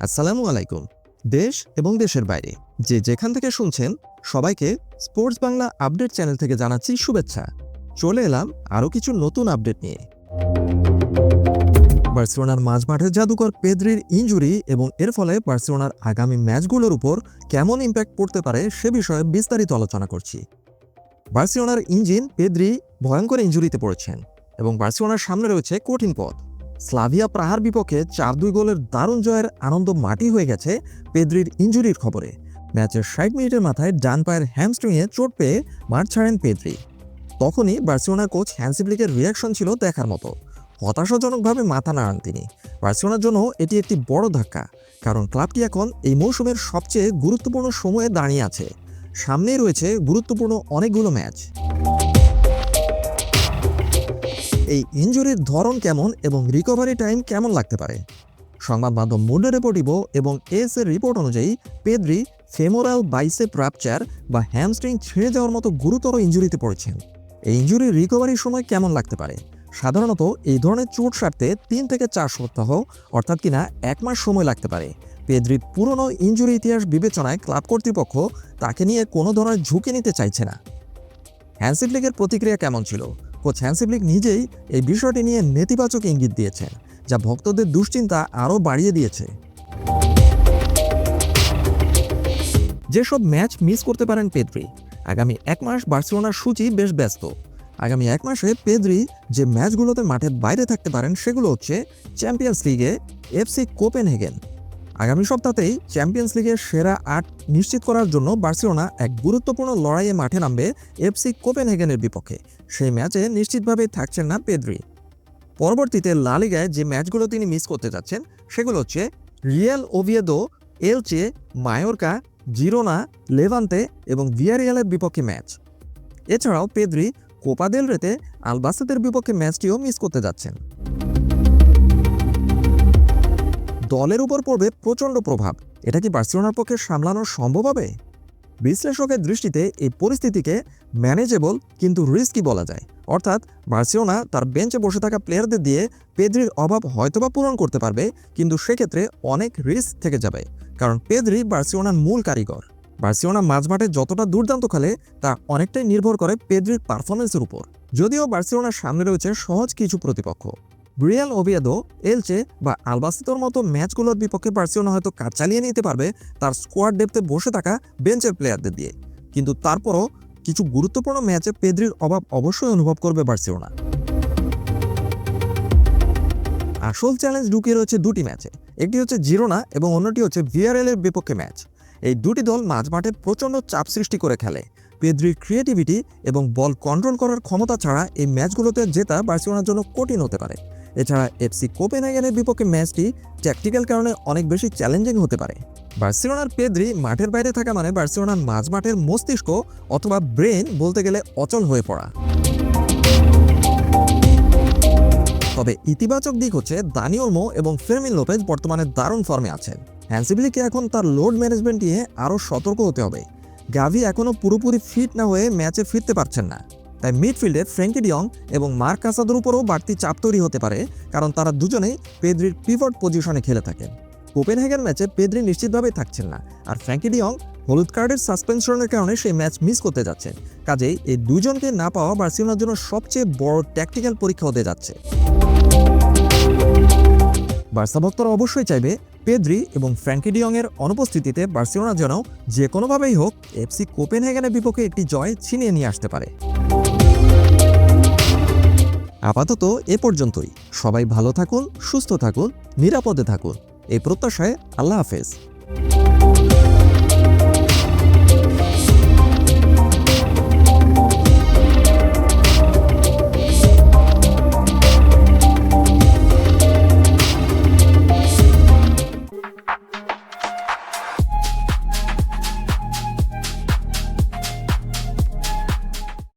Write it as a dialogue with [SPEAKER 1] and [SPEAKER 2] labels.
[SPEAKER 1] আসসালামু আলাইকুম। দেশ এবং দেশের বাইরে যে যেখান থেকে শুনছেন সবাইকে স্পোর্টস বাংলা আপডেট চ্যানেল থেকে জানাচ্ছি শুভেচ্ছা। চলে এলাম আরও কিছু নতুন আপডেট নিয়ে। বার্সেলোনার মাঝমাঠের জাদুকর পেদ্রির ইনজুরি এবং এর ফলে বার্সেলোনার আগামী ম্যাচগুলোর উপর কেমন ইম্প্যাক্ট পড়তে পারে সে বিষয়ে বিস্তারিত আলোচনা করছি। বার্সেলোনার ইঞ্জিন পেদ্রি ভয়ঙ্কর ইনজুরিতে পড়েছেন এবং বার্সেলোনার সামনে রয়েছে কঠিন পথ। স্লাভিয়া প্রাহার বিপক্ষে 4-2 গোলের দারুণ জয়ের আনন্দ মাটি হয়ে গেছে পেদ্রির ইনজুরির খবরে। ম্যাচের 60 মিনিটের মাথায় ডান পায়ের হ্যামস্ট্রিংয়ে চোট পেয়ে মাঠ ছাড়েন পেদ্রি। তখনই বার্সেলোনার কোচ হ্যান্সি ফ্লিকের রিয়াকশন ছিল দেখার মতো। হতাশাজনকভাবে মাথা নাড়ান তিনি। বার্সেলোনার জন্য এটি একটি বড় ধাক্কা, কারণ ক্লাবটি এখন এই মৌসুমের সবচেয়ে গুরুত্বপূর্ণ সময়ে দাঁড়িয়ে আছে। সামনেই রয়েছে গুরুত্বপূর্ণ অনেকগুলো ম্যাচ। এই ইনজুরির ধরন কেমন এবং রিকভারি টাইম কেমন লাগতে পারে? সংবাদ মাধ্যম মুন্ডো ডেপোর্টিভো এবং এস এর রিপোর্ট অনুযায়ী পেদ্রি ফেমোরাল বাইসেপ ফ্র্যাকচার বা হ্যামস্ট্রিং ছিঁড়ে যাওয়ার মতো গুরুতর ইনজুরিতে পড়েছেন। এই ইনজুরির রিকভারির সময় কেমন লাগতে পারে? সাধারণত এই ধরনের চোট সারতে 3 থেকে 4 সপ্তাহ অর্থাৎ কিনা 1 মাস সময় লাগতে পারে। পেদ্রির পুরনো ইনজুরি ইতিহাস বিবেচনায় ক্লাব কর্তৃপক্ষ তাকে নিয়ে কোনো ধরনের ঝুঁকি নিতে চাইছে না। হ্যান্সি ফ্লিকের প্রতিক্রিয়া কেমন ছিল? কোচ হ্যান্সি ফ্লিক নিজেই এই বিষয়টি নিয়ে নেতিবাচক ইঙ্গিত দিয়েছেন, যা ভক্তদের দুশ্চিন্তা আরও বাড়িয়ে দিয়েছে। যেসব ম্যাচ মিস করতে পারেন পেদ্রি। আগামী 1 মাস বার্সেলোনার সূচি বেশ ব্যস্ত। আগামী 1 মাসে পেদ্রি যে ম্যাচগুলোতে মাঠের বাইরে থাকতে পারেন সেগুলো হচ্ছে চ্যাম্পিয়ন্স লিগে এফসি কোপেনহেগেন। আগামী সপ্তাহতেই চ্যাম্পিয়ন্স লিগের সেরা 8 নিশ্চিত করার জন্য বার্সেলোনা এক গুরুত্বপূর্ণ লড়াইয়ে মাঠে নামবে এফসি কোপেনহেগেনের বিপক্ষে। সেই ম্যাচে নিশ্চিতভাবেই থাকছেন না পেদ্রি। পরবর্তীতে লা লিগায় যে ম্যাচগুলো তিনি মিস করতে যাচ্ছেন সেগুলো হচ্ছে Real Oviedo, Elche, Mallorca, Girona, Levante এবং ভিয়ারিয়ালের বিপক্ষে ম্যাচ। এছাড়াও পেদ্রি কোপা দেল রেতে আলবাসেতের বিপক্ষে ম্যাচটিও মিস করতে যাচ্ছেন। দলের উপর পড়বে প্রচণ্ড প্রভাব। এটা কি বার্সেলোনার পক্ষে সামলানো সম্ভব হবে? বিশ্লেষকের দৃষ্টিতে এই পরিস্থিতিকে ম্যানেজেবল কিন্তু রিস্কি বলা যায়। অর্থাৎ বার্সেলোনা তার বেঞ্চে বসে থাকা প্লেয়ারদের দিয়ে পেদ্রির অভাব হয়তোবা পূরণ করতে পারবে, কিন্তু সেক্ষেত্রে অনেক রিস্ক থেকে যাবে, কারণ পেদ্রি বার্সেলোনার মূল কারিগর। বার্সেলোনা মাঝমাঠে যতটা দুর্দান্ত খেলে তা অনেকটাই নির্ভর করে পেদ্রির পারফরমেন্সের উপর। যদিও বার্সেলোনার সামনে রয়েছে সহজ কিছু প্রতিপক্ষ। রিয়াল ওভিয়েদো, এলচে বা আলবাসেতোর মতো ম্যাচগুলোর বিপক্ষে বার্সেলোনা হয়তো কাজ চালিয়ে নিতে পারবে তার স্কোয়াড ডেপথে বসে থাকা বেঞ্চের প্লেয়ারদের দিয়ে, কিন্তু তারপরও কিছু গুরুত্বপূর্ণ ম্যাচে পেদ্রির অভাব অবশ্যই অনুভব করবে বার্সেলোনা। আসল চ্যালেঞ্জ ঢুকিয়ে রয়েছে দুটি ম্যাচে। একটি হচ্ছে জিরোনা এবং অন্যটি হচ্ছে ভিয়ারিয়ালের বিপক্ষে ম্যাচ। এই দুটি দল মাঝমাঠে প্রচণ্ড চাপ সৃষ্টি করে খেলে। পেদ্রির ক্রিয়েটিভিটি এবং বল কন্ট্রোল করার ক্ষমতা ছাড়া এই ম্যাচগুলোতে জেতা বার্সেলোনার জন্য কঠিন হতে পারে। এছাড়া এফসি কোপেনহেগেনের বিপক্ষে ম্যাচটি ট্যাকটিক্যাল কারণে অনেক বেশি চ্যালেঞ্জিং হতে পারে। বার্সেলোনার পেদ্রি মাঠের বাইরে থাকা মানে বার্সেলোনার মাঝমাঠের মস্তিষ্ক অথবা ব্রেন বলতে গেলে অচল হয়ে পড়া। তবে ইতিবাচক দিক হচ্ছে দানি ওলমো এবং ফেরমিন লোপেজ বর্তমানে দারুণ ফর্মে আছেন। হ্যান্সি ফ্লিককে এখন তার লোড ম্যানেজমেন্ট নিয়ে আরও সতর্ক হতে হবে। গাভি এখনও পুরোপুরি ফিট না হয়ে ম্যাচে ফিরতে পারছেন না, তাই মিডফিল্ডে ফ্র্যাঙ্কি ডিয়ং এবং মার্ক কাসাদোর উপরও বাড়তি চাপ তৈরি হতে পারে, কারণ তারা দুজনেই পেদ্রির পিভট পজিশনে খেলে থাকেন। কোপেনহেগেন ম্যাচে পেদ্রি নিশ্চিতভাবেই থাকছেন না, আর ফ্র্যাঙ্কি ডিয়ং হলুদ কার্ডের সাসপেনশনের কারণে সেই ম্যাচ মিস করতে যাচ্ছেন। কাজেই এই দুজনকে না পাওয়া বার্সেলোনার জন্য সবচেয়ে বড় ট্যাকটিক্যাল পরীক্ষা হতে যাচ্ছে। বার্সা ভক্তরা অবশ্যই চাইবে পেদ্রি এবং ফ্র্যাঙ্কি ডিয়ংয়ের অনুপস্থিতিতে বার্সেলোনা যেন যে কোনোভাবেই হোক এফসি কোপেনহেগেনের বিপক্ষে একটি জয় ছিনিয়ে নিয়ে আসতে পারে। আপাতত এ পর্যন্তই। সবাই ভালো থাকুন, সুস্থ থাকুন, নিরাপদে থাকুন, এই প্রত্যাশায় আল্লাহ হাফেজ।